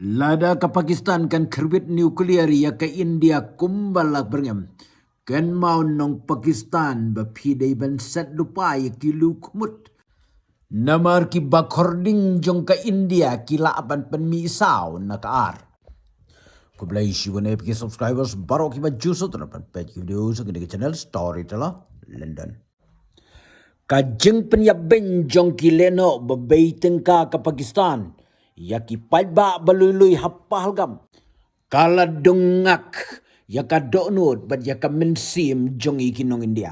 Lada ke Pakistan kan kerbit nuklear ya ke India kumbalak berngam. Kan mau nong Pakistan bapidai ban set lupa ya kilu kumut. Namar ki bakording jong ke India kila aban penmisau nak ar. Ko blai shi wane ki subscribers baro ki ba juso terapan page video sa kini channel Storyteller London. Kajeng penyabeng jong ki leno babay tengka ke Pakistan. Yaki palba balului hapalgam. Kala dongak yaka donut bat yaka mensim jong ikinong India.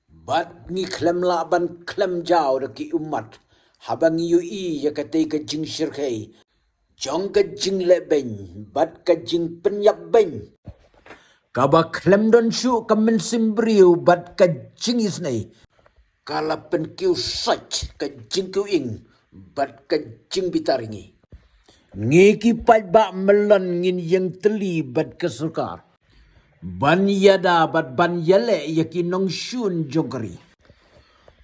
Bat ngi klem laban klem jauh daki umat. Habang yui yaka te ka jing shirkei. Jong ka jing lebeng bat ka jing penyabeng. Kaba klem don syu ka mensim briu bat ka jing isnei. Kala pen kiu sach ka jing kiu ing. Bat ka jing bitaringi. Ngeki palba melon ngin yang teli bat kesukar. Ban yada bat ban yale yakin nong shun jongkari.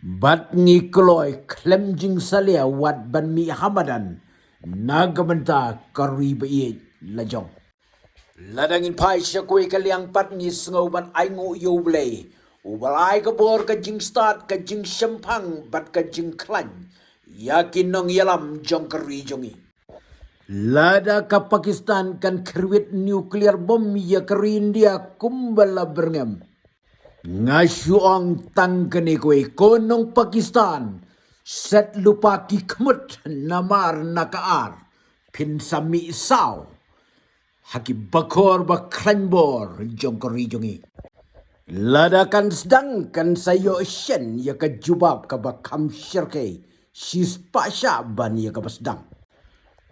Bat ngi kloy klem jing salia wat ban mi hamadan. Nagamenta kari bayi lajong. Ladangin pai syakui kaliang pat ngi sengau ban aingu yoblay. Ubalai kabor ka jing start ka jing sempang bat ka jing klan. Yakin nong yalam jongkari jongi. Lada ka Pakistan kan kerwit nuklear bom ya keri India kumbala berngam. Ngasyuang tangkene kowe konong Pakistan. Set lupa ki kemut namar nakaar. Pinsami saw. Haki bakor baklanbor jongkari jongi. Lada kan sedang kan sayo syen ya ka jubab ka bakam syirke. Sis pasya ban ya ka sedang.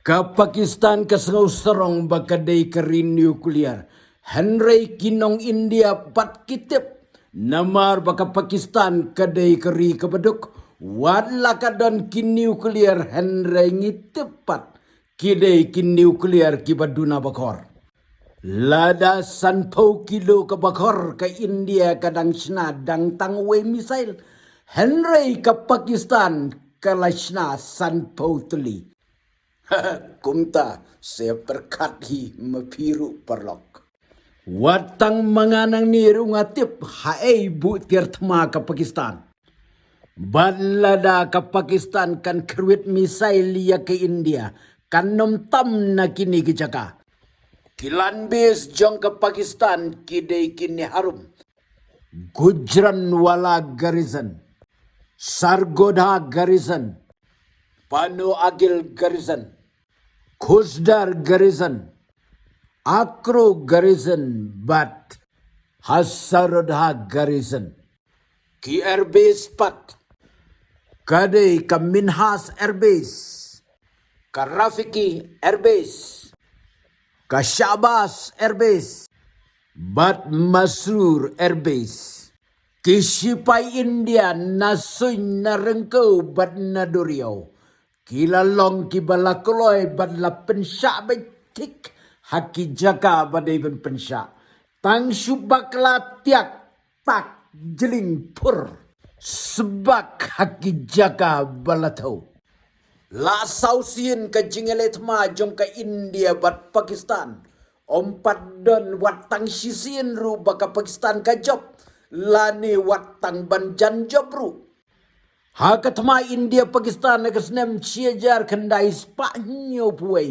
Ka Pakistan ka sengau serong bakadai kerin nuklear. Henry kinong India pat kitip. Namar baka Pakistan kadai keri kebeduk. Wadla kadon kin nuklear Henry ngitepat. Kidai kin nuklear kibaduna bakor. Lada sanpau kilo ke bakor ke India kadang sna dang tangwe misail. Henry ke Pakistan kalashna sanpau tuli. Kumta saya perkati mepiru perlok. Watang manganang niru ngatip hae bu tirtma ke Pakistan. Balada ke Pakistan kan kerwit misail ya ke India. Kan nom tam na kini ke Jaka. Kilan bis jong ke Pakistan kidai kini harum. Gujranwala Garrison. Sargodha Garrison. Panu Agil Garrison. Khusdar Garrison. Akro Garrison Bat. Hasarodha Garrison. Ki Airbase Pat. Kadai ka Minhas Airbase. Ka Rafiki Airbase. Ka Shabas Airbase. Bat Masrur Airbase. Ki Sipai India nasuin na rengkau bat na duriau. Kilalong kibalakuloy bat la pensya betik. Haki jaka badai ben pensya. Tang subak latiak tak jeling pur. Sebak haki jaka balatau. La sausin ka jingelet ma jong ka India bat Pakistan. Ompat don watang sisin ru baka Pakistan ka job. Lani watang banjan job ru. Hakatma India Pakistan nakasnem ciajar kendai Spanyol puai.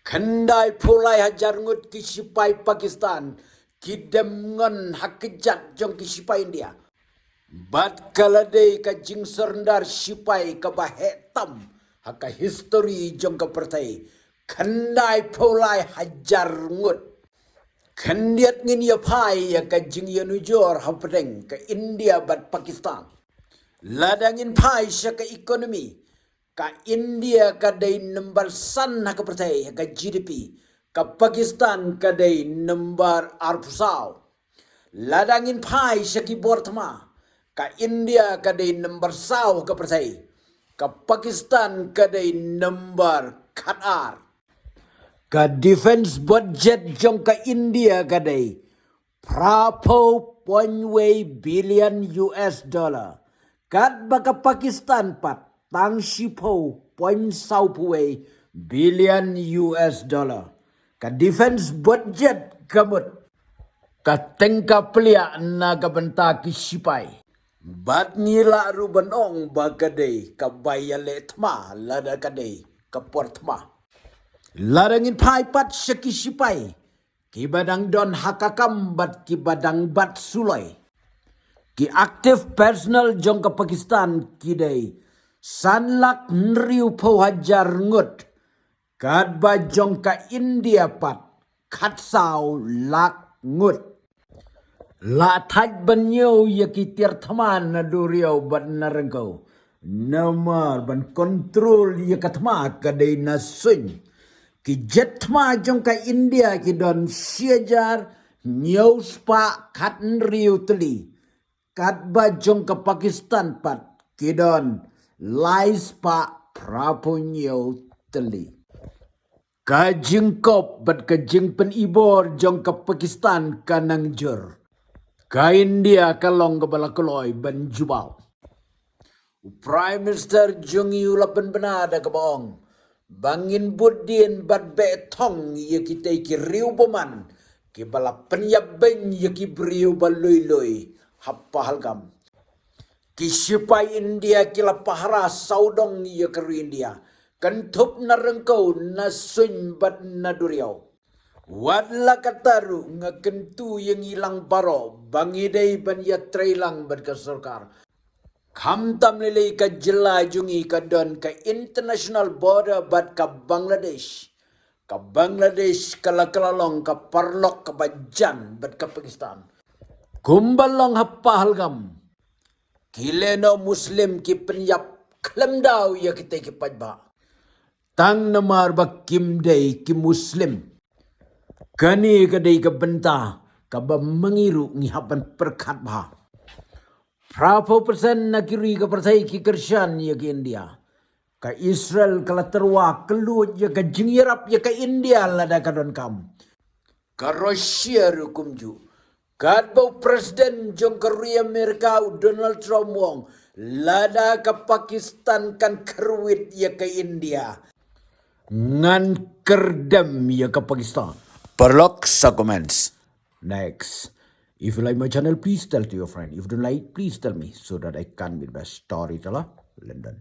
Kendai pulai hajar ngut kisipai Pakistan. Kidem ngon hakejat jong kisipai India. Bat kaladei ka jing serndar sipai ka bahetam. Haka history jong ka pertai. Kendai pulai hajar ngut. Kendiat ngin ya pai ya ka jing ya nujor hapedeng ke India bat Pakistan. Ladangin pai sya ka ekonomi. Ka India kadai nomor san ha ka pertai ka GDP. Ka Pakistan kadai nomor arpusau. Ladangin pai sya ki bortama. Ka India kadai nomor sau ka pertai. Ka Pakistan kadai nomor Qatar. Ka defense budget jong ka India kadai. Prapo ponway billion US dollar. Kat baka Pakistan pat tang sipo poin sau puwe billion US dollar. Ka defense budget kamut. Ka tengka pelia na kabenta ki sipai. Bat ngila ruban ong bagade ka bayale tma lada kade ka portma. Ladangin pai pat syaki sipai. Ki badang don hakakam bat ki badang bat sulai. Ki aktif personal jong ka Pakistan kidai. Sanlak nriu po hajar ngut. Kad ba jong ka India pat. Kat sao lak ngut. La thaj banyo yaki tirthaman na duriyaw bat narengkaw. Namar ban kontrol yakatma kadai nasun. Ki jetma jong ka India ki don siajar news pa kat nriu teli. Kat ba jong ka Pakistan pat ki don lais pa prapunyo teli. Ka jingkop bat ka jing penibor jong ka Pakistan kanang jur. Ka India kalong kabalakuloy banjubal. Prime Minister jong iulapan benada kabaong. Bangin budin bat betong ye kita ki riu boman. Ki bala penyabeng ye ki beriu balui-lui. Hapa halgam. Ki sipai India kila pahara saudong ye ke India. Kentup na rengkau na sun bat na duriau. Wadla kataru nga kentu yang ilang baro bangidai ban ya trailang bat ka sarkar. Kamtam lili ka jela jungi ka don ka international border bat ka Bangladesh. Ka Bangladesh kalakalalong ka parlok ka bajan bat ka Pakistan. Kumbalong hapahalgam. Kileno Muslim ki penyap klemdaw ya kita ki pajba. Tang namar ba kimday ki Muslim. Kani kadai ka benta ka ba mangiru ngihapan perkat bah. Berapa persen na kiri ka percaya ki Krisyan ya ke India. Ka Israel kala terwa kelut ya ka jingyarap ya ka India lada ka don kam. Ka Rusia rukumju. Kad bau Presiden jong Korea Amerika Donald Trump wong lada ka Pakistan kan kerwit ya ka India. Ngan kerdem ya ka Pakistan. Perlok sa comments. Next. If you like my channel, please tell to your friend. If you don't like, please tell me so that I can be the best storyteller. London.